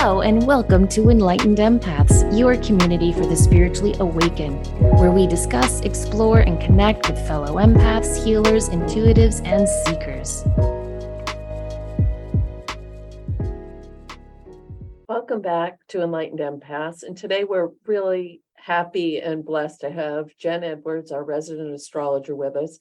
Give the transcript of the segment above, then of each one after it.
Hello and welcome to Enlightened Empaths, your community for the spiritually awakened, where we discuss, explore, and connect with fellow empaths, healers, intuitives, and seekers. Welcome back to Enlightened Empaths, and today we're really happy and blessed to have Jenn Edwards, our resident astrologer, with us.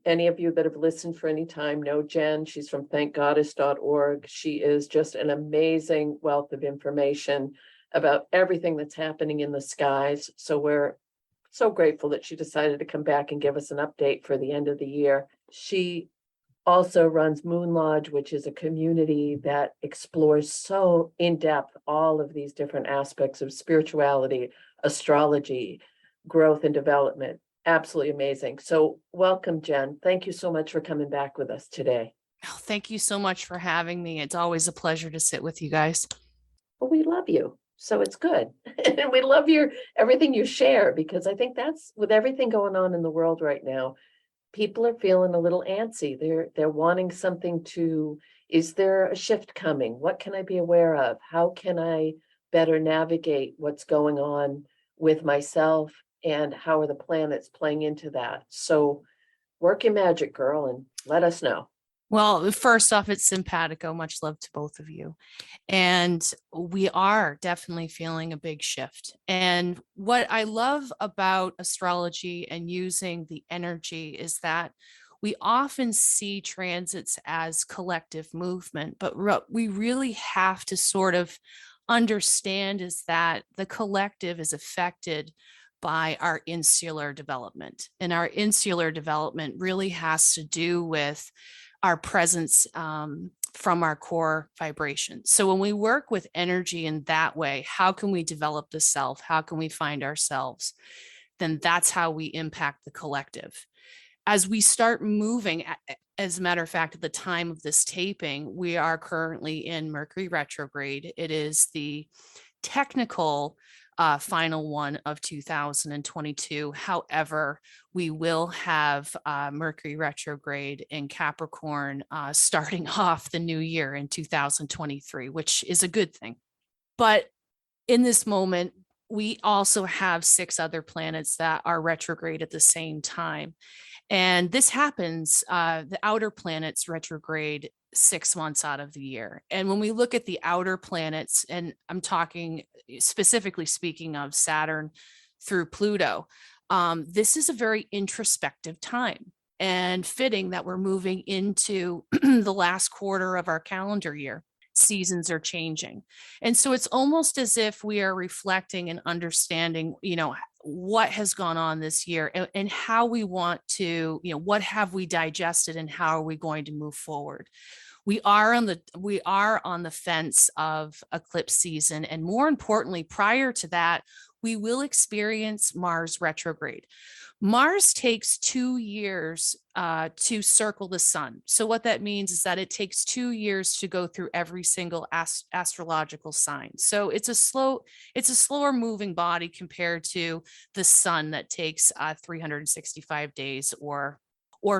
Any of you that have listened for any time know Jenn. She's from thankgoddess.org. She is just an amazing wealth of information about everything that's happening in the skies. So we're so grateful that she decided to come back and give us an update for the end of the year. She also runs Moon Lodge, which is a community that explores so in depth all of these different aspects of spirituality, astrology, growth and development. Absolutely amazing. So welcome, Jenn. Thank you so much for coming back with us today. Oh, thank you so much for having me. It's always a pleasure to sit with you guys. Well, we love you. So it's good. And we love everything you share, because I think that's with everything going on in the world right now. People are feeling a little antsy. They're wanting something is there a shift coming? What can I be aware of? How can I better navigate what's going on with myself? And how are the planets playing into that? So work your magic, girl, and let us know. Well, first off, it's simpatico. Much love to both of you. And we are definitely feeling a big shift. And what I love about astrology and using the energy is that we often see transits as collective movement, but what we really have to sort of understand is that the collective is affected by our insular development. And our insular development really has to do with our presence from our core vibration. So when we work with energy in that way, how can we develop the self? How can we find ourselves? Then that's how we impact the collective. As we start moving, as a matter of fact, at the time of this taping, we are currently in Mercury retrograde. It is the technical final one of 2022. However, we will have Mercury retrograde in Capricorn starting off the new year in 2023, which is a good thing. But in this moment, we also have 6 other planets that are retrograde at the same time. And this happens, the outer planets retrograde 6 months out of the year. And when we look at the outer planets, and I'm talking specifically speaking of Saturn through Pluto, this is a very introspective time, and fitting that we're moving into the last quarter of our calendar year. Seasons are changing. And so it's almost as if we are reflecting and understanding, what has gone on this year and how we want to, what have we digested and how are we going to move forward. We are on the fence of eclipse season. And more importantly, prior to that, we will experience Mars retrograde. Mars takes 2 years to circle the sun. So what that means is that it takes 2 years to go through every single astrological sign. So it's a slower moving body compared to the sun that takes 365 days or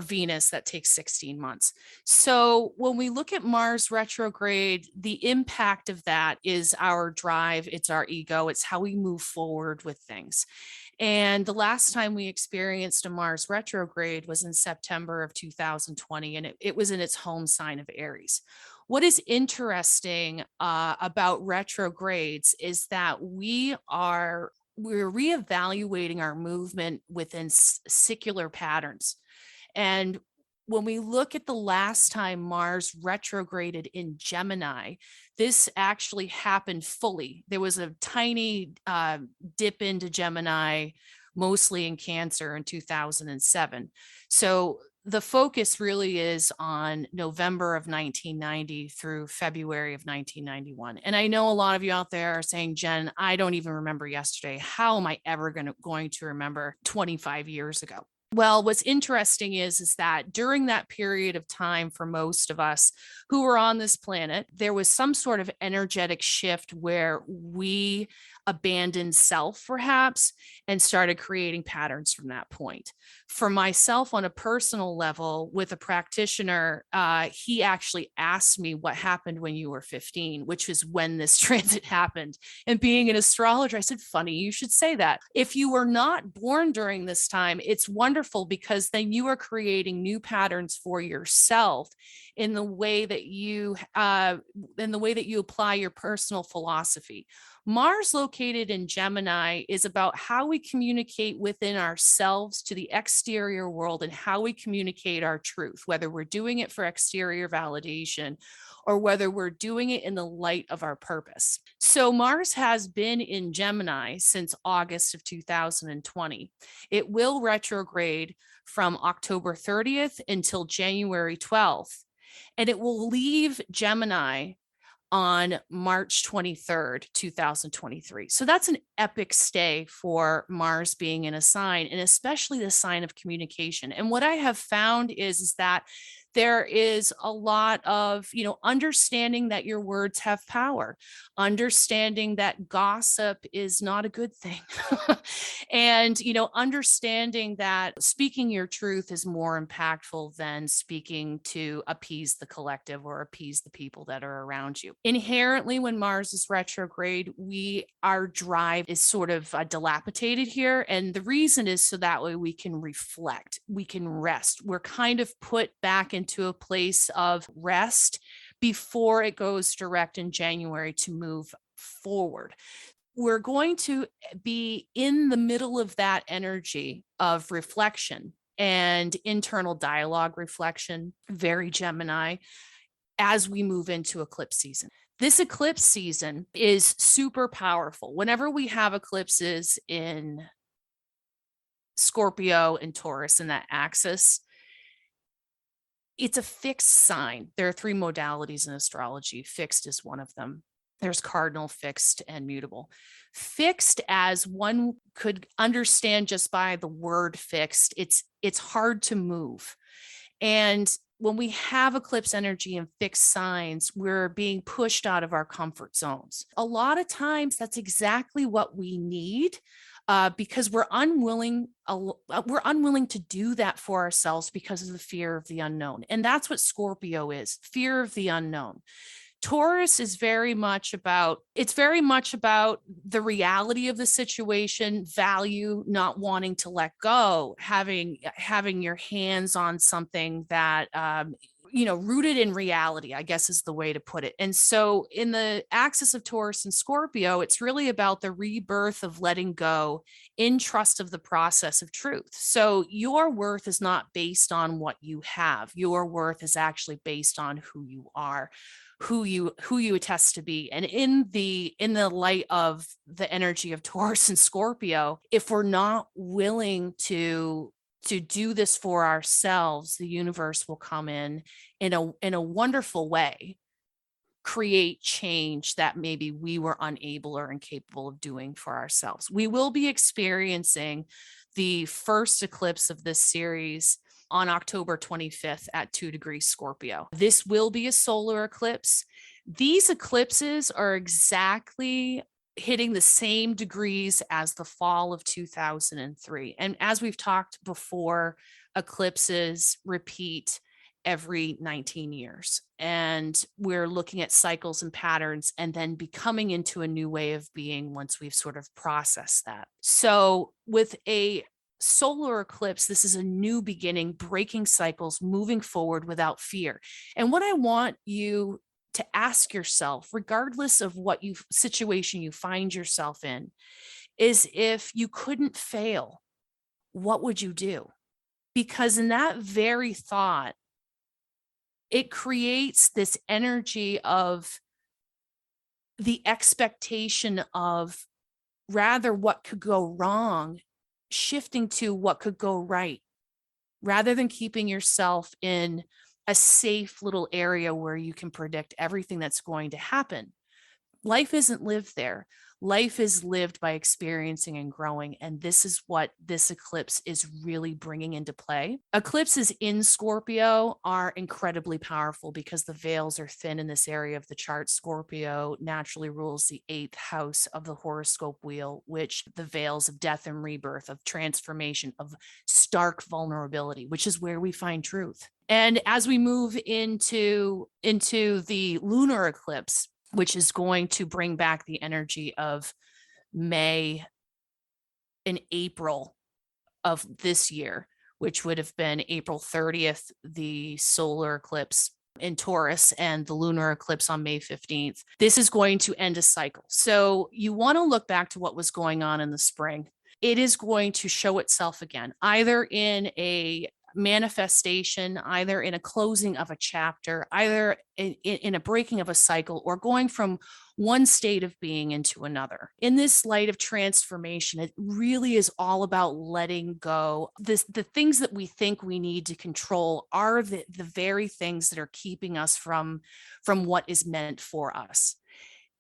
Venus that takes 16 months. So when we look at Mars retrograde, the impact of that is our drive, it's our ego, it's how we move forward with things. And the last time we experienced a Mars retrograde was in September of 2020, and it was in its home sign of Aries. What is interesting about retrogrades is that we're reevaluating our movement within secular patterns. And when we look at the last time Mars retrograded in Gemini, this actually happened fully. There was a tiny dip into Gemini, mostly in Cancer in 2007. So the focus really is on November of 1990 through February of 1991. And I know a lot of you out there are saying, Jenn, I don't even remember yesterday. How am I ever going to remember 25 years ago? Well, what's interesting is that during that period of time for most of us who were on this planet, there was some sort of energetic shift where we abandoned self perhaps, and started creating patterns from that point. For myself, on a personal level with a practitioner, he actually asked me what happened when you were 15, which is when this transit happened. And being an astrologer, I said, funny, you should say that. If you were not born during this time, it's wonderful, because then you are creating new patterns for yourself in the way that you apply your personal philosophy. Mars, located in Gemini, is about how we communicate within ourselves to the exterior world and how we communicate our truth, whether we're doing it for exterior validation or whether we're doing it in the light of our purpose. So Mars has been in Gemini since August of 2020. It will retrograde from October 30th until January 12th, and it will leave Gemini on March 23rd, 2023. So that's an epic stay for Mars being in a sign, and especially the sign of communication. And what I have found is that there is a lot of, understanding that your words have power, understanding that gossip is not a good thing. And, understanding that speaking your truth is more impactful than speaking to appease the collective or appease the people that are around you. Inherently, when Mars is retrograde, our drive is sort of dilapidated here. And the reason is so that way we can reflect, we can rest. We're kind of put back into a place of rest before it goes direct in January to move forward. We're going to be in the middle of that energy of reflection and internal dialogue reflection, very Gemini, as we move into eclipse season. This eclipse season is super powerful. Whenever we have eclipses in Scorpio and Taurus in that axis, it's a fixed sign. There are 3 modalities in astrology. Fixed is one of them. There's cardinal, fixed, and mutable. Fixed, as one could understand just by the word fixed, it's hard to move. And when we have eclipse energy and fixed signs, we're being pushed out of our comfort zones. A lot of times that's exactly what we need, because we're unwilling to do that for ourselves because of the fear of the unknown. And that's what Scorpio is, fear of the unknown. Taurus is very much about the reality of the situation, value, not wanting to let go, having your hands on something that, rooted in reality, I guess is the way to put it. And so in the axis of Taurus and Scorpio, it's really about the rebirth of letting go in trust of the process of truth. So your worth is not based on what you have. Your worth is actually based on who you are, who you attest to be. And in the light of the energy of Taurus and Scorpio, if we're not willing to do this for ourselves, the universe will come in a wonderful way, create change that maybe we were unable or incapable of doing for ourselves. We will be experiencing the first eclipse of this series on October 25th at 2 degrees Scorpio. This will be a solar eclipse. These eclipses are exactly hitting the same degrees as the fall of 2003. And as we've talked before, eclipses repeat every 19 years. And we're looking at cycles and patterns and then becoming into a new way of being once we've sort of processed that. So with a solar eclipse, this is a new beginning, breaking cycles, moving forward without fear. And what I want you to ask yourself, regardless of what situation you find yourself in, is if you couldn't fail, what would you do? Because in that very thought, it creates this energy of the expectation of rather what could go wrong, shifting to what could go right, rather than keeping yourself in a safe little area where you can predict everything that's going to happen. life isn't lived there. Life is lived by experiencing and growing. And this is what this eclipse is really bringing into play. Eclipses in Scorpio are incredibly powerful because the veils are thin in this area of the chart. Scorpio naturally rules the 8th house of the horoscope wheel, which the veils of death and rebirth, of transformation, of stark vulnerability, which is where we find truth. And as we move into the lunar eclipse, which is going to bring back the energy of May and April of this year, which would have been April 30th, the solar eclipse in Taurus, and the lunar eclipse on May 15th. This is going to end a cycle. So you want to look back to what was going on in the spring. It is going to show itself again, either in a manifestation, either in a closing of a chapter, either in a breaking of a cycle, or going from one state of being into another. In this light of transformation, it really is all about letting go. The things that we think we need to control are the very things that are keeping us from what is meant for us.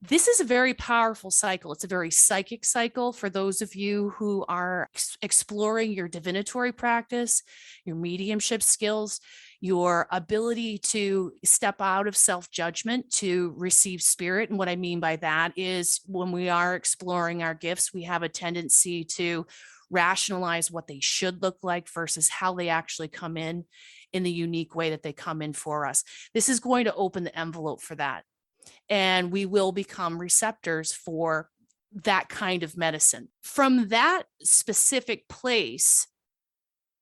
This is a very powerful cycle. It's a very psychic cycle for those of you who are exploring your divinatory practice, your mediumship skills, your ability to step out of self-judgment to receive spirit. And what I mean by that is when we are exploring our gifts, we have a tendency to rationalize what they should look like versus how they actually come in the unique way that they come in for us. This is going to open the envelope for that. And we will become receptors for that kind of medicine. From that specific place,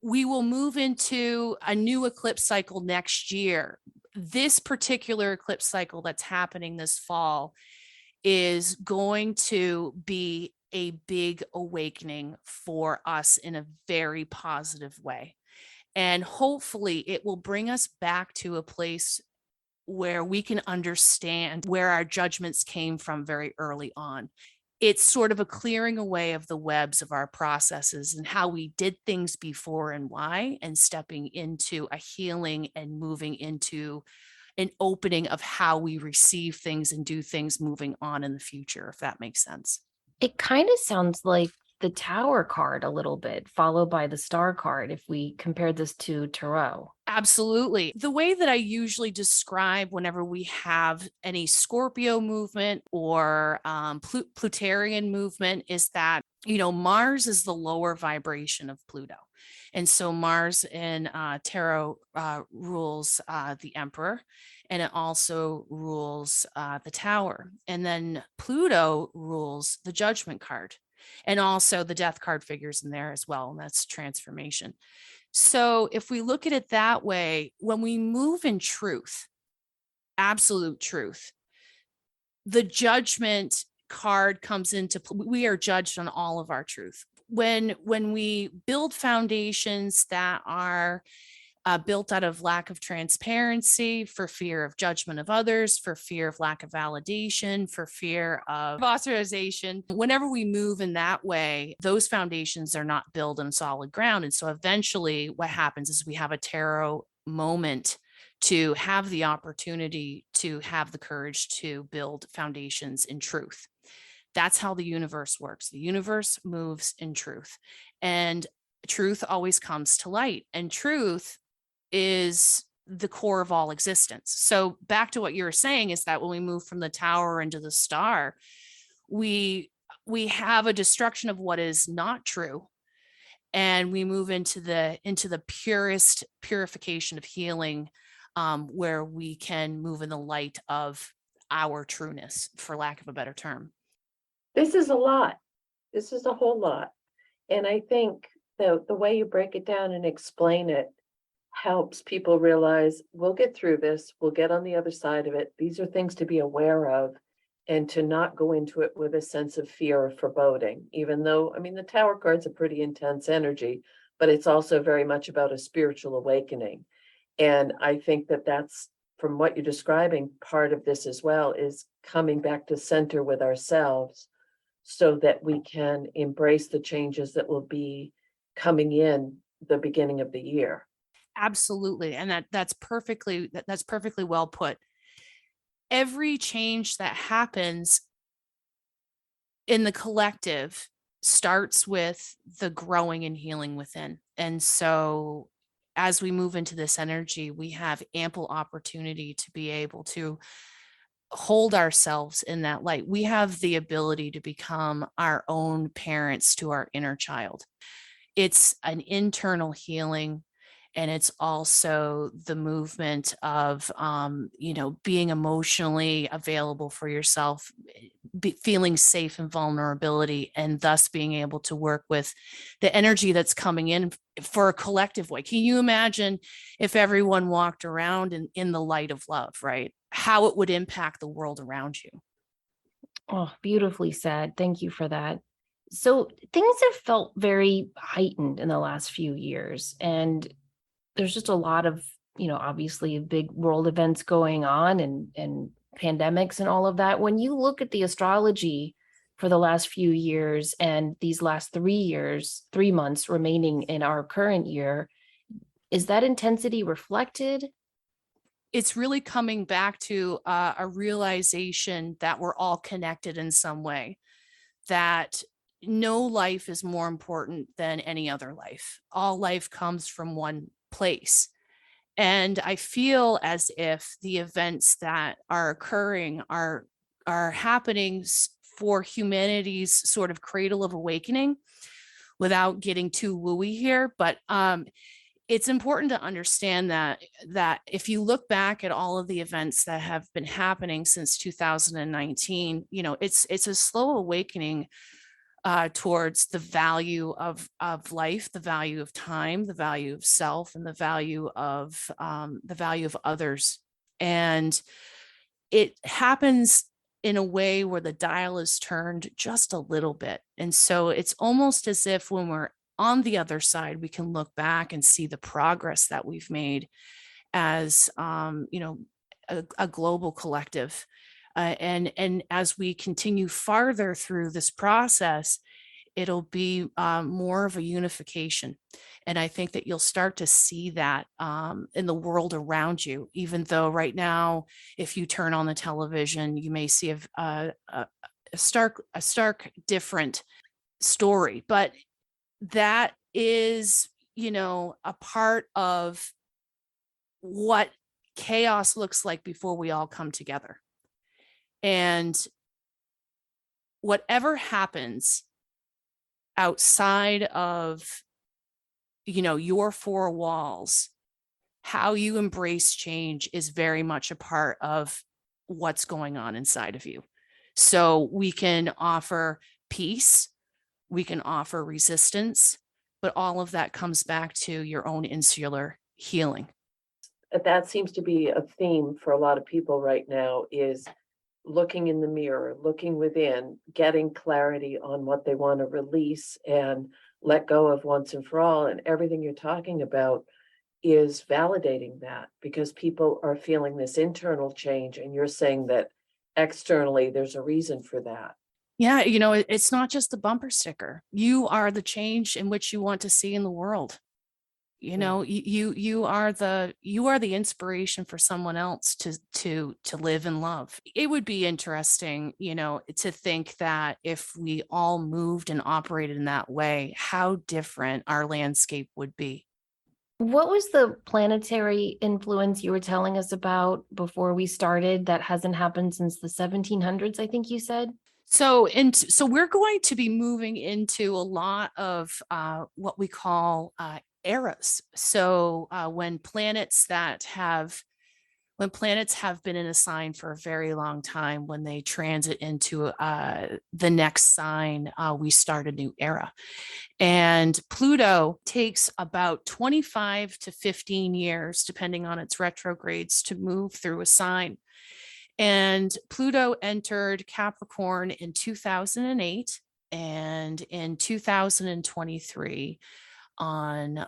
we will move into a new eclipse cycle next year. This particular eclipse cycle that's happening this fall is going to be a big awakening for us in a very positive way. And hopefully it will bring us back to a place where we can understand where our judgments came from very early on. It's sort of a clearing away of the webs of our processes and how we did things before and why, and stepping into a healing and moving into an opening of how we receive things and do things moving on in the future, if that makes sense. It kind of sounds like the Tower card a little bit, followed by the Star card, if we compare this to Tarot. Absolutely. The way that I usually describe whenever we have any Scorpio movement or Plutarian movement is that, Mars is the lower vibration of Pluto. And so Mars in tarot rules the Emperor, and it also rules the Tower. And then Pluto rules the Judgment card. And also the Death card figures in there as well, and that's transformation. So if we look at it that way, when we move in truth, absolute truth, the Judgment card comes into, we are judged on all of our truth. When we build foundations that are built out of lack of transparency, for fear of judgment of others, for fear of lack of validation, for fear of authorization. Whenever we move in that way, those foundations are not built on solid ground. And so eventually what happens is we have a tarot moment to have the opportunity to have the courage to build foundations in truth. That's how the universe works. The universe moves in truth, and truth always comes to light, and truth is the core of all existence. So back to what you were saying is that when we move from the Tower into the Star, we have a destruction of what is not true, and we move into the purest purification of healing, where we can move in the light of our trueness, for lack of a better term. This is a lot. This is a whole lot. And I think the way you break it down and explain it helps people realize we'll get through this, we'll get on the other side of it. These are things to be aware of, and to not go into it with a sense of fear or foreboding, even though, the Tower card's a pretty intense energy, but it's also very much about a spiritual awakening. And I think that that's, from what you're describing, part of this as well is coming back to center with ourselves so that we can embrace the changes that will be coming in the beginning of the year. Absolutely. And that's perfectly well put. Every change that happens in the collective starts with the growing and healing within. And so as we move into this energy, we have ample opportunity to be able to hold ourselves in that light. We have the ability to become our own parents to our inner child. It's an internal healing, and it's also the movement of being emotionally available for yourself, feeling safe in vulnerability, and thus being able to work with the energy that's coming in for a collective way. Can you imagine if everyone walked around in the light of love, right? How it would impact the world around you. Oh, beautifully said. Thank you for that. So things have felt very heightened in the last few years, and there's just a lot of, obviously big world events going on and pandemics and all of that. When you look at the astrology for the last few years and these last 3 years, 3 months remaining in our current year, is that intensity reflected? It's really coming back to a realization that we're all connected in some way, that no life is more important than any other life. All life comes from one place. And I feel as if the events that are occurring are happening for humanity's sort of cradle of awakening, without getting too wooey here. But it's important to understand that if you look back at all of the events that have been happening since 2019, it's a slow awakening towards the value of life, the value of time, the value of self, and the value of others. And it happens in a way where the dial is turned just a little bit. And so it's almost as if when we're on the other side, we can look back and see the progress that we've made as a global collective. And as we continue farther through this process, it'll be more of a unification. And I think that you'll start to see that in the world around you, even though right now, if you turn on the television, you may see a stark different story. But that is, a part of what chaos looks like before we all come together. And whatever happens outside of, your four walls, how you embrace change is very much a part of what's going on inside of you. So we can offer peace, we can offer resistance, but all of that comes back to your own insular healing. That seems to be a theme for a lot of people right now, is looking in the mirror, looking within, getting clarity on what they want to release and let go of once and for all. And everything you're talking about is validating that, because people are feeling this internal change, and you're saying that externally there's a reason for that. Yeah, it's not just the bumper sticker. You are the change in which you want to see in the world. You are the inspiration for someone else to live and love. It would be interesting, to think that if we all moved and operated in that way, how different our landscape would be. What was the planetary influence you were telling us about before we started that hasn't happened since the 1700s, I think you said? So we're going to be moving into a lot of what we call eras. So when planets have been in a sign for a very long time, when they transit into the next sign, we start a new era. And Pluto takes about 25 to 15 years, depending on its retrogrades, to move through a sign. And Pluto entered Capricorn in 2008, and in 2023, on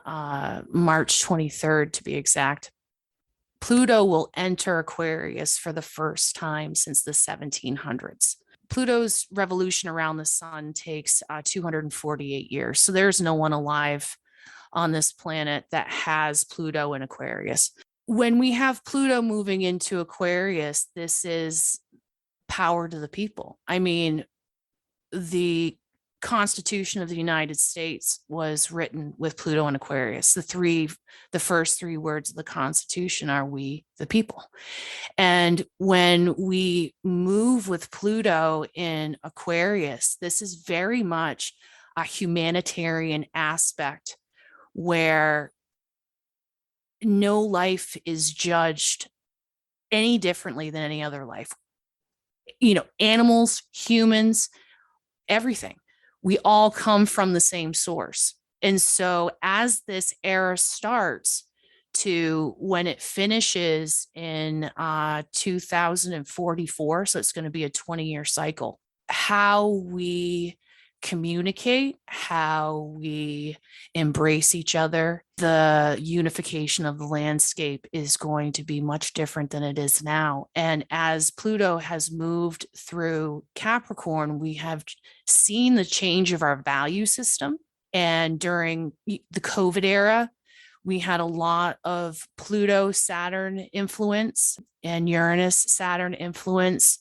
March 23rd, to be exact, Pluto will enter Aquarius for the first time since the 1700s. Pluto's revolution around the sun takes 248 years. So there's no one alive on this planet that has Pluto in Aquarius. When we have Pluto moving into Aquarius, this is power to the people. I mean, the Constitution of the United States was written with Pluto and Aquarius. The first three words of the Constitution are "we the people." And when we move with Pluto in Aquarius, this is very much a humanitarian aspect where no life is judged any differently than any other life. Animals, humans, everything. We all come from the same source. And so as this era starts to when it finishes in 2044, so it's going to be a 20-year cycle, how we communicate, how we embrace each other, the unification of the landscape is going to be much different than it is now. And as Pluto has moved through Capricorn, we have seen the change of our value system. And during the COVID era, we had a lot of Pluto Saturn influence and Uranus Saturn influence.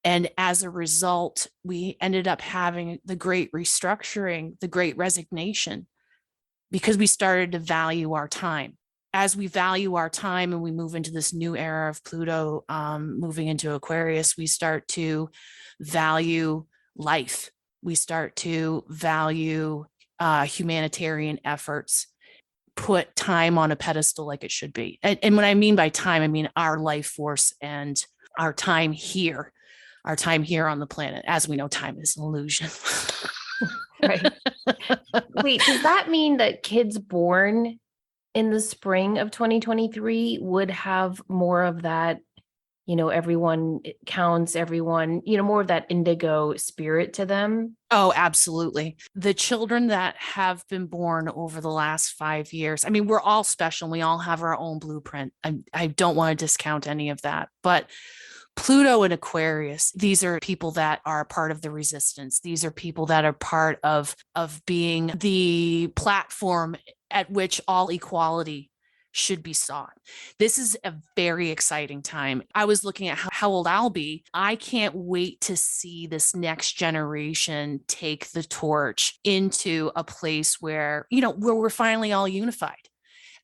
And as a result, we ended up having the great restructuring, the great resignation, because we started to value our time. As we value our time and we move into this new era of Pluto moving into Aquarius, we start to value life. We start to value humanitarian efforts, put time on a pedestal like it should be. And when I mean by time, I mean our life force and our time here on the planet. As we know, time is an illusion. Right. Wait, does that mean that kids born in the spring of 2023 would have more of that, everyone counts, everyone, more of that indigo spirit to them? Oh, absolutely. The children that have been born over the last 5 years, I mean, we're all special. We all have our own blueprint. I don't want to discount any of that, but Pluto and Aquarius, these are people that are part of the resistance. These are people that are part of being the platform at which all equality should be sought. This is a very exciting time. I was looking at how old I'll be. I can't wait to see this next generation take the torch into a place where we're finally all unified.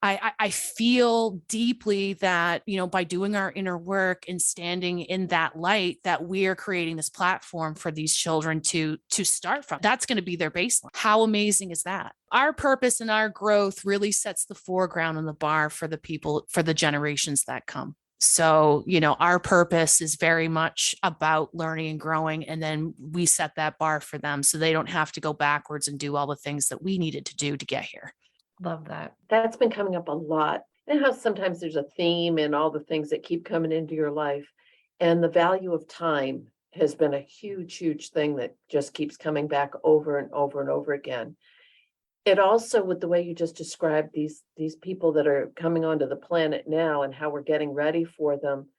I feel deeply that, by doing our inner work and standing in that light, that we are creating this platform for these children to start from. That's going to be their baseline. How amazing is that? Our purpose and our growth really sets the foreground and the bar for the people, for the generations that come. So, our purpose is very much about learning and growing. And then we set that bar for them so they don't have to go backwards and do all the things that we needed to do to get here. Love that. That's been coming up a lot. And how sometimes there's a theme in all the things that keep coming into your life. And the value of time has been a huge, huge thing that just keeps coming back over and over and over again. It also, with the way you just described these people that are coming onto the planet now and how we're getting ready for them,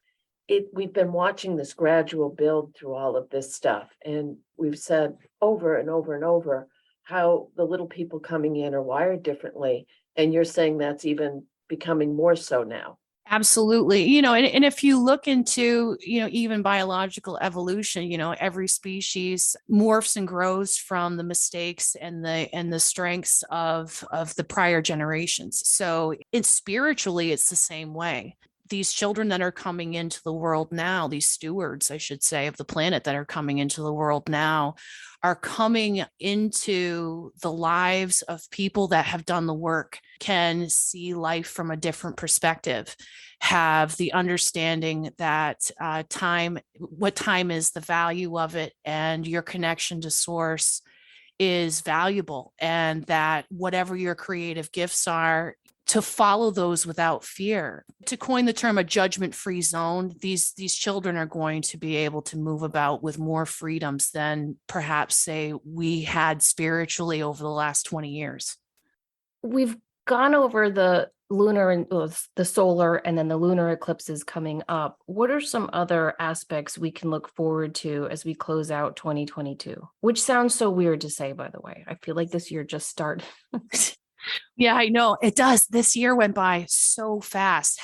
we've been watching this gradual build through all of this stuff. And we've said over and over and over how the little people coming in are wired differently. And you're saying that's even becoming more so now. Absolutely. And if you look into, even biological evolution, every species morphs and grows from the mistakes and the strengths of the prior generations. So spiritually, it's the same way. These children that are coming into the world now, these stewards, I should say, of the planet that are coming into the world now, are coming into the lives of people that have done the work, can see life from a different perspective, have the understanding that what time is, the value of it, and your connection to source is valuable, and that whatever your creative gifts are, to follow those without fear. To coin the term a judgment-free zone, these children are going to be able to move about with more freedoms than perhaps, say, we had spiritually over the last 20 years. We've gone over the lunar and the solar and then the lunar eclipses coming up. What are some other aspects we can look forward to as we close out 2022? Which sounds so weird to say, by the way. I feel like this year just started. Yeah, I know it does. This year went by so fast.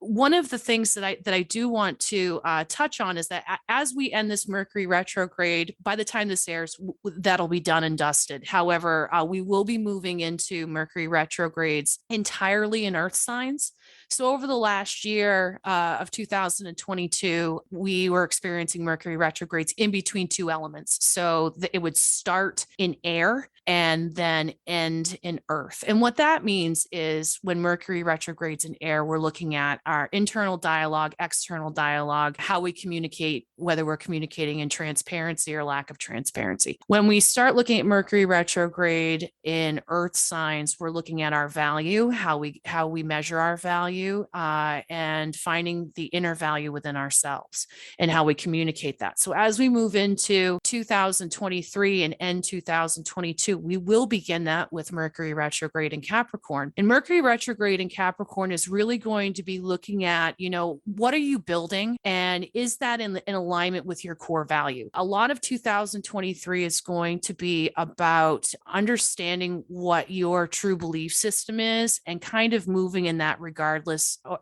One of the things that I do want to touch on is that as we end this Mercury retrograde, by the time this airs, that'll be done and dusted. However, we will be moving into Mercury retrogrades entirely in Earth signs. So over the last year of 2022, we were experiencing Mercury retrogrades in between two elements. So it would start in air and then end in Earth. And what that means is when Mercury retrogrades in air, we're looking at our internal dialogue, external dialogue, how we communicate, whether we're communicating in transparency or lack of transparency. When we start looking at Mercury retrograde in Earth signs, we're looking at our value, how we measure our value, and finding the inner value within ourselves and how we communicate that. So as we move into 2023 and end 2022, we will begin that with Mercury retrograde in Capricorn. And Mercury retrograde in Capricorn is really going to be looking at, what are you building? And is that in alignment with your core value? A lot of 2023 is going to be about understanding what your true belief system is and kind of moving in that regardless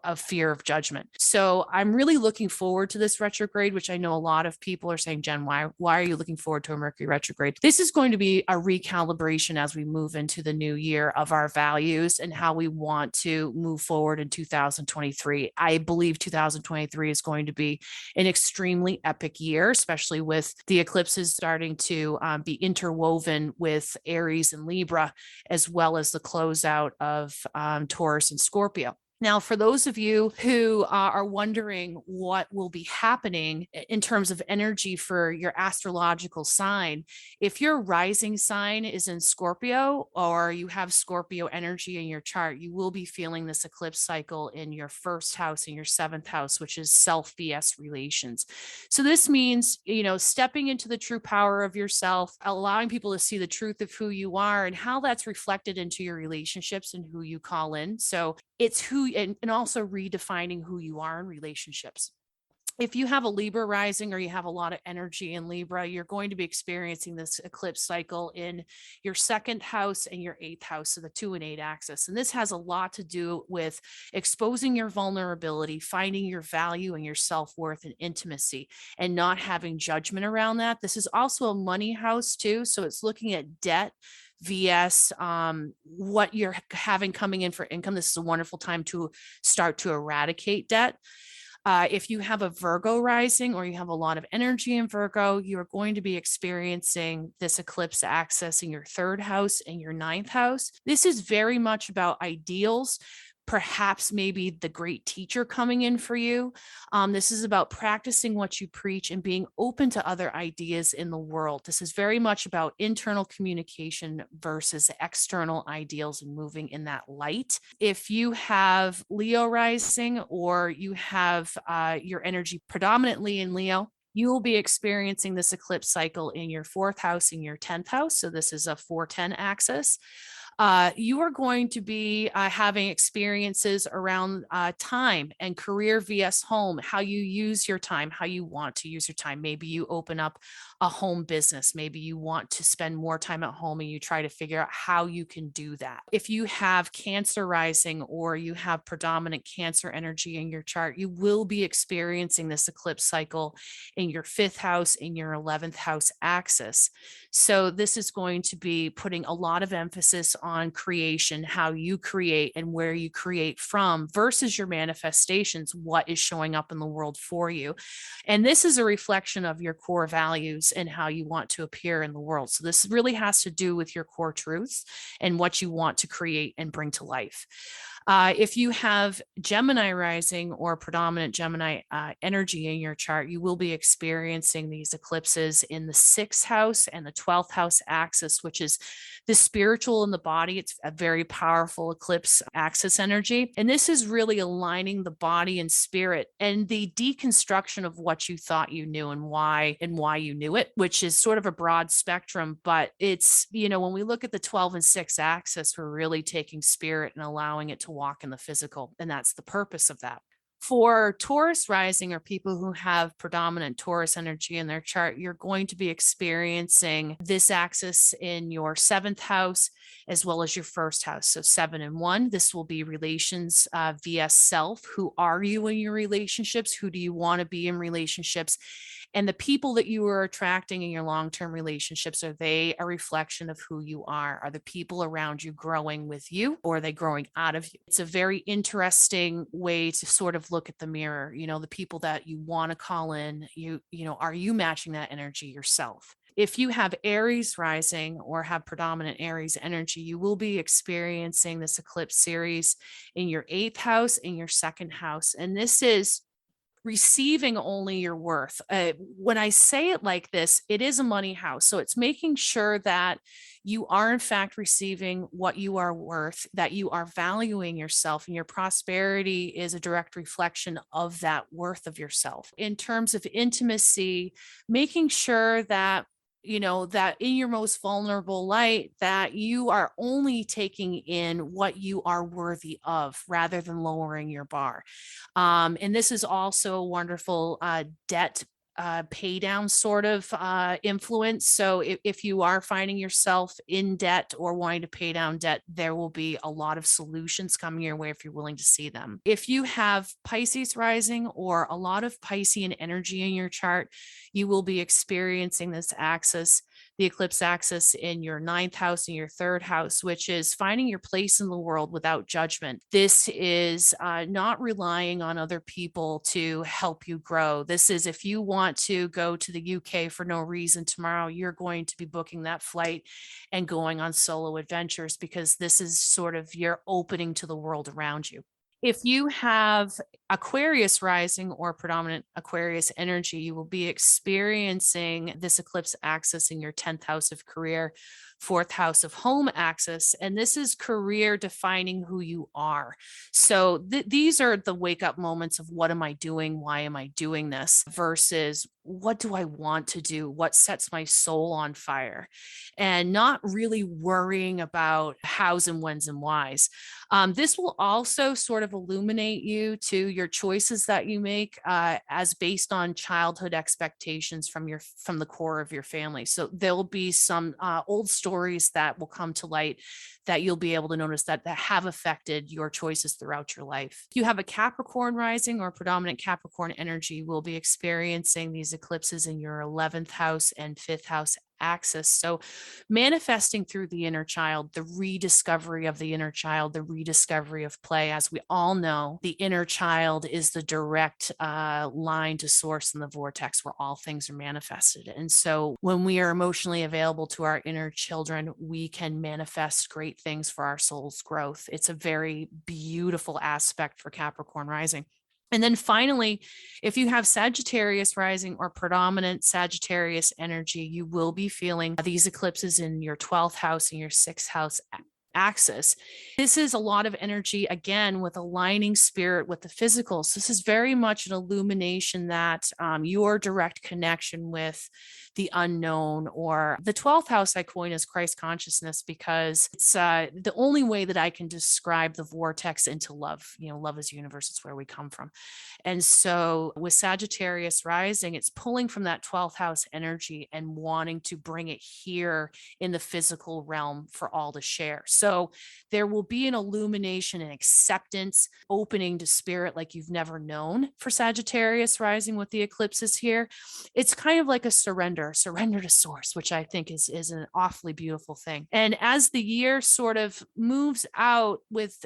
of fear of judgment. So I'm really looking forward to this retrograde, which I know a lot of people are saying, Jen, why are you looking forward to a Mercury retrograde? This is going to be a recalibration as we move into the new year of our values and how we want to move forward in 2023. I believe 2023 is going to be an extremely epic year, especially with the eclipses starting to be interwoven with Aries and Libra, as well as the closeout of Taurus and Scorpio. Now, for those of you who are wondering what will be happening in terms of energy for your astrological sign, if your rising sign is in Scorpio or you have Scorpio energy in your chart, you will be feeling this eclipse cycle in your first house and your seventh house, which is self-BS relations. So this means, stepping into the true power of yourself, allowing people to see the truth of who you are and how that's reflected into your relationships and who you call in. So it's who, and also redefining who you are in relationships. If you have a Libra rising or you have a lot of energy in Libra, you're going to be experiencing this eclipse cycle in your second house and your eighth house, so the 2 and 8 axis. And this has a lot to do with exposing your vulnerability, finding your value and your self-worth and intimacy, and not having judgment around that. This is also a money house too. So it's looking at debt, vs what you're having coming in for income. This is a wonderful time to start to eradicate debt. If you have a Virgo rising or you have a lot of energy in Virgo, you're going to be experiencing this eclipse accessing your third house and your ninth house. This is very much about ideals, perhaps maybe the great teacher coming in for you. This is about practicing what you preach and being open to other ideas in the world. This is very much about internal communication versus external ideals and moving in that light. If you have Leo rising or you have your energy predominantly in Leo, you will be experiencing this eclipse cycle in your fourth house and your 10th house. So this is a 4-10 axis. You are going to be having experiences around time and career vs home, how you use your time, how you want to use your time. Maybe you open up a home business. Maybe you want to spend more time at home and you try to figure out how you can do that. If you have Cancer rising or you have predominant Cancer energy in your chart, you will be experiencing this eclipse cycle in your 5th house, in your 11th house axis. So this is going to be putting a lot of emphasis on creation, how you create and where you create from versus your manifestations, what is showing up in the world for you. And this is a reflection of your core values and how you want to appear in the world. So this really has to do with your core truths and what you want to create and bring to life. If you have Gemini rising or predominant Gemini energy in your chart, you will be experiencing these eclipses in the 6th house and the 12th house axis, which is the spiritual in the body. It's a very powerful eclipse axis energy. And this is really aligning the body and spirit and the deconstruction of what you thought you knew and why you knew it, which is sort of a broad spectrum. But it's, when we look at the 12 and 6 axis, we're really taking spirit and allowing it to walk in the physical. And that's the purpose of that. For Taurus rising or people who have predominant Taurus energy in their chart, you're going to be experiencing this axis in your seventh house as well as your first house. So 7 and 1, this will be relations via self. Who are you in your relationships? Who do you want to be in relationships? And the people that you are attracting in your long-term relationships, are they a reflection of who you are? Are the people around you growing with you, or are they growing out of you? It's a very interesting way to sort of look at the mirror. The people that you want to call in, are you matching that energy yourself? If you have Aries rising or have predominant Aries energy, you will be experiencing this eclipse series in your 8th house, in your 2nd house. And this is receiving only your worth. When I say it like this, it is a money house. So it's making sure that you are in fact receiving what you are worth, that you are valuing yourself, and your prosperity is a direct reflection of that worth of yourself. In terms of intimacy, making sure that that in your most vulnerable light, that you are only taking in what you are worthy of rather than lowering your bar. And this is also a wonderful debt pay down sort of influence. So if you are finding yourself in debt or wanting to pay down debt, there will be a lot of solutions coming your way if you're willing to see them. If you have Pisces rising or a lot of Piscean energy in your chart, you will be experiencing this axis, the eclipse axis, in your 9th house and your 3rd house, which is finding your place in the world without judgment. This is not relying on other people to help you grow. This is, if you want to go to the UK for no reason tomorrow, you're going to be booking that flight and going on solo adventures, because this is sort of your opening to the world around you. If you have Aquarius rising or predominant Aquarius energy, you will be experiencing this eclipse axis in your 10th house of career, 4th house of home axis. And this is career defining who you are. So these are the wake up moments of, what am I doing? Why am I doing this? Versus, what do I want to do? What sets my soul on fire? And not really worrying about hows and whens and whys. This will also sort of illuminate you to your choices that you make as based on childhood expectations from the core of your family. So there'll be some old stories that will come to light that you'll be able to notice that have affected your choices throughout your life. If you have a Capricorn rising or predominant Capricorn energy, we'll be experiencing these eclipses in your 11th house and 5th house axis. So manifesting through the inner child, the rediscovery of the inner child, the rediscovery of play. As we all know, the inner child is the direct line to source in the vortex where all things are manifested. And so when we are emotionally available to our inner children, we can manifest great things for our soul's growth. It's a very beautiful aspect for Capricorn rising. And then finally, if you have Sagittarius rising or predominant Sagittarius energy, you will be feeling these eclipses in your 12th house and your 6th house axis. This is a lot of energy, again, with aligning spirit with the physical. So this is very much an illumination that your direct connection with the unknown, or the 12th house I coin as Christ consciousness, because it's the only way that I can describe the vortex into love. Love is universe. It's where we come from. And so with Sagittarius rising, it's pulling from that 12th house energy and wanting to bring it here in the physical realm for all to share. So there will be an illumination and acceptance, opening to spirit like you've never known for Sagittarius rising with the eclipses here. It's kind of like a surrender to source, which I think is an awfully beautiful thing. And as the year sort of moves out with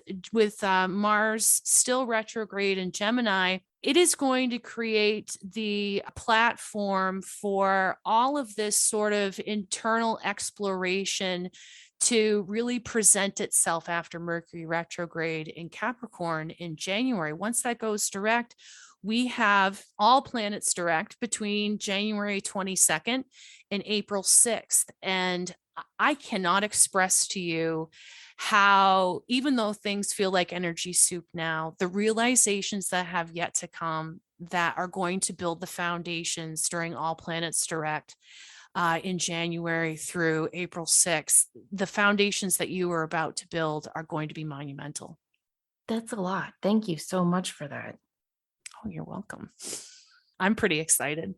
Mars still retrograde in Gemini, it is going to create the platform for all of this sort of internal exploration to really present itself after Mercury retrograde in Capricorn in January. Once that goes direct, we have all planets direct between January 22nd and April 6th. And I cannot express to you how, even though things feel like energy soup now, the realizations that have yet to come that are going to build the foundations during all planets direct in January through April 6th, the foundations that you are about to build are going to be monumental. That's a lot. Thank you so much for that. Oh, you're welcome. I'm pretty excited.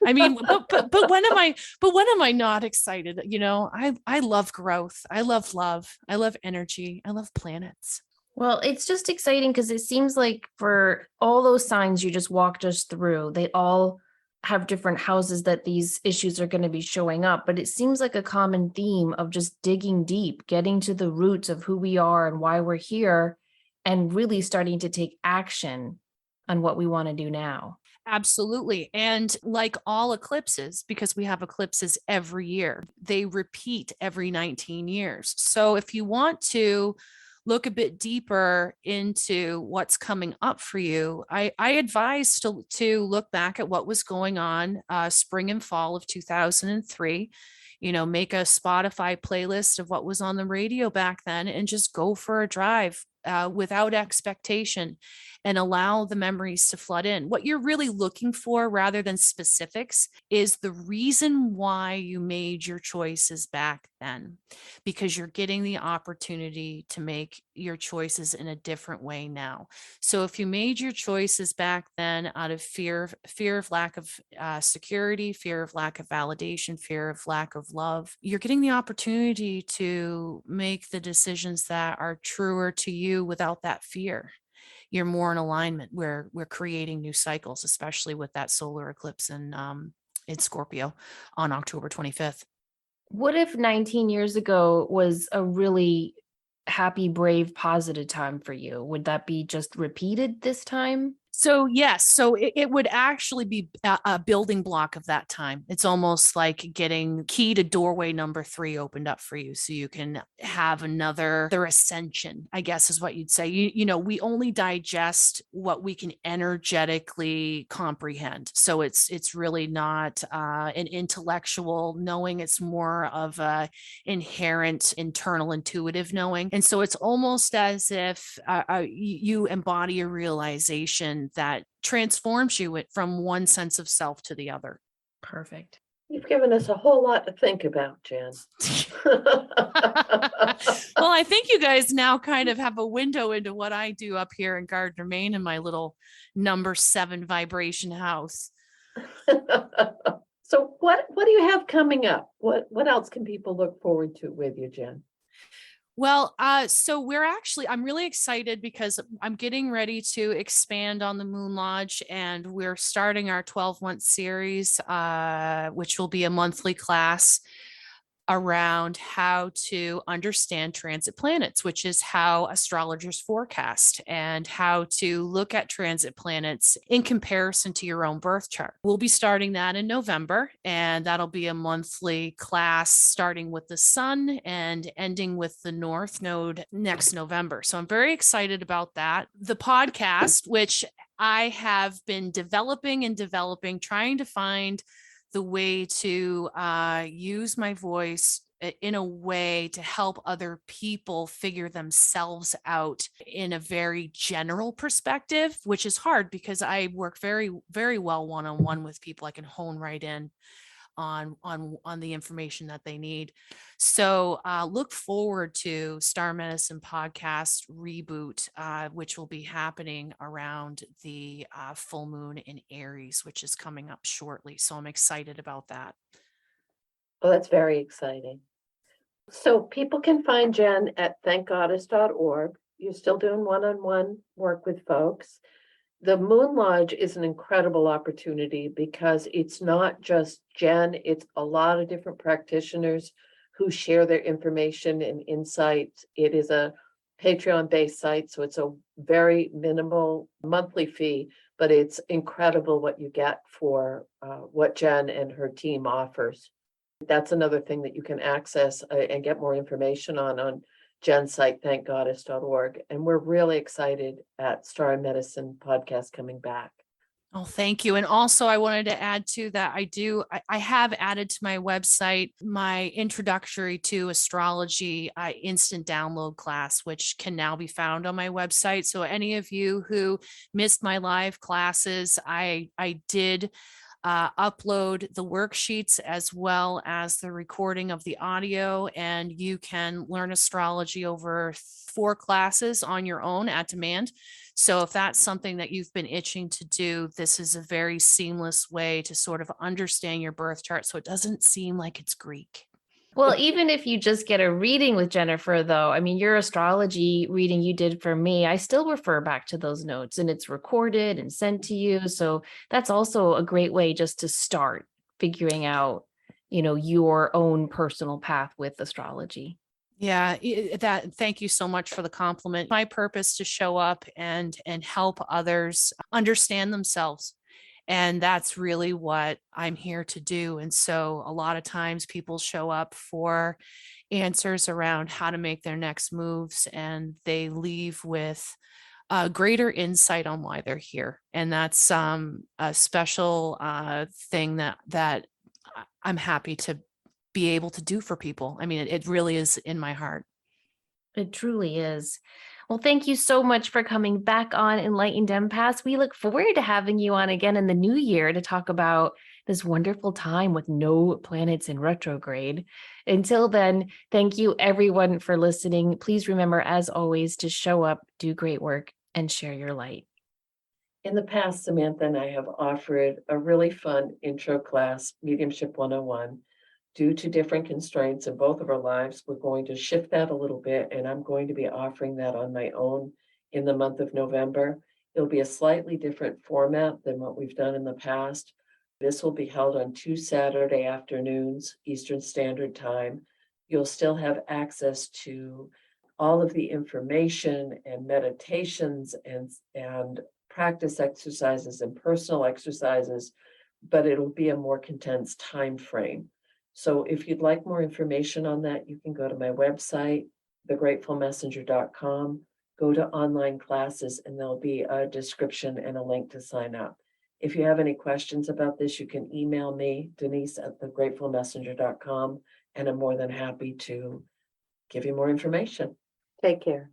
I mean, but when am I not excited? You know, I love growth. I love love. I love energy. I love planets. Well, it's just exciting because it seems like for all those signs you just walked us through, they all have different houses that these issues are going to be showing up. But it seems like a common theme of just digging deep, getting to the roots of who we are and why we're here, and really starting to take action on what we want to do now. Absolutely. And like all eclipses, because we have eclipses every year, they repeat every 19 years. So if you want to look a bit deeper into what's coming up for you, I advise to look back at what was going on spring and fall of 2003. You know, make a Spotify playlist of what was on the radio back then and just go for a drive without expectation and allow the memories to flood in. What you're really looking for, rather than specifics, is the reason why you made your choices back then, because you're getting the opportunity to make your choices in a different way now. So if you made your choices back then out of fear of lack of security, fear of lack of validation, fear of lack of love, you're getting the opportunity to make the decisions that are truer to you without that fear. You're more in alignment where we're creating new cycles, especially with that solar eclipse in Scorpio on October 25th. What if 19 years ago was a really happy, brave, positive time for you? Would that be just repeated this time? So yes, so it would actually be a building block of that time. It's almost like getting key to doorway number 3 opened up for you, so you can have another ascension, I guess is what you'd say. You know, we only digest what we can energetically comprehend. So it's really not an intellectual knowing. It's more of a inherent internal intuitive knowing. And so it's almost as if you embody a realization that transforms you from one sense of self to the other. Perfect. You've given us a whole lot to think about, Jen. Well, I think you guys now kind of have a window into what I do up here in Gardner, Maine, in my little number 7 vibration house. So what do you have coming up? What else can people look forward to with you, Jen? Well, so I'm really excited because I'm getting ready to expand on the Moon Lodge, and we're starting our 12-month series, which will be a monthly class around how to understand transit planets, which is how astrologers forecast, and how to look at transit planets in comparison to your own birth chart. We'll be starting that in November, and that'll be a monthly class starting with the sun and ending with the North Node next November. So I'm very excited about that. The podcast, which I have been developing, trying to find the way to use my voice in a way to help other people figure themselves out in a very general perspective, which is hard because I work very, very well one-on-one with people. I can hone right in on the information that they need. So look forward to Star Medicine Podcast Reboot, which will be happening around the full moon in Aries, which is coming up shortly. So I'm excited about that. Oh, that's very exciting. So people can find Jen at thankgoddess.org. You're still doing one-on-one work with folks. The Moon Lodge is an incredible opportunity because it's not just Jen, it's a lot of different practitioners who share their information and insights. It is a Patreon-based site, so it's a very minimal monthly fee, but it's incredible what you get for what Jen and her team offers. That's another thing that you can access and get more information on Jen's site, thankgoddess.org. And we're really excited at Star Medicine Podcast coming back. Oh, thank you. And also I wanted to add to that. I have added to my website, my introductory to astrology instant download class, which can now be found on my website. So any of you who missed my live classes, I did upload the worksheets as well as the recording of the audio, and you can learn astrology over 4 classes on your own at demand. So if that's something that you've been itching to do, this is a very seamless way to sort of understand your birth chart so it doesn't seem like it's Greek. Well, even if you just get a reading with Jenifer, though, I mean, your astrology reading you did for me, I still refer back to those notes and it's recorded and sent to you. So that's also a great way just to start figuring out, your own personal path with astrology. Yeah, thank you so much for the compliment. My purpose to show up and help others understand themselves. And that's really what I'm here to do. And so a lot of times people show up for answers around how to make their next moves and they leave with greater insight on why they're here. And that's a special thing that I'm happy to be able to do for people. I mean, it really is in my heart. It truly is. Well, thank you so much for coming back on Enlightened Empaths. We look forward to having you on again in the new year to talk about this wonderful time with no planets in retrograde. Until then, thank you everyone for listening. Please remember, as always, to show up, do great work, and share your light. In the past, Samantha and I have offered a really fun intro class, Mediumship 101. Due to different constraints in both of our lives, we're going to shift that a little bit, and I'm going to be offering that on my own in the month of November. It'll be a slightly different format than what we've done in the past. This will be held on 2 Saturday afternoons, Eastern Standard Time. You'll still have access to all of the information and meditations and practice exercises and personal exercises, but it'll be a more condensed time frame. So if you'd like more information on that, you can go to my website, thegratefulmessenger.com, go to online classes, and there'll be a description and a link to sign up. If you have any questions about this, you can email me, Denise at thegratefulmessenger.com, and I'm more than happy to give you more information. Take care.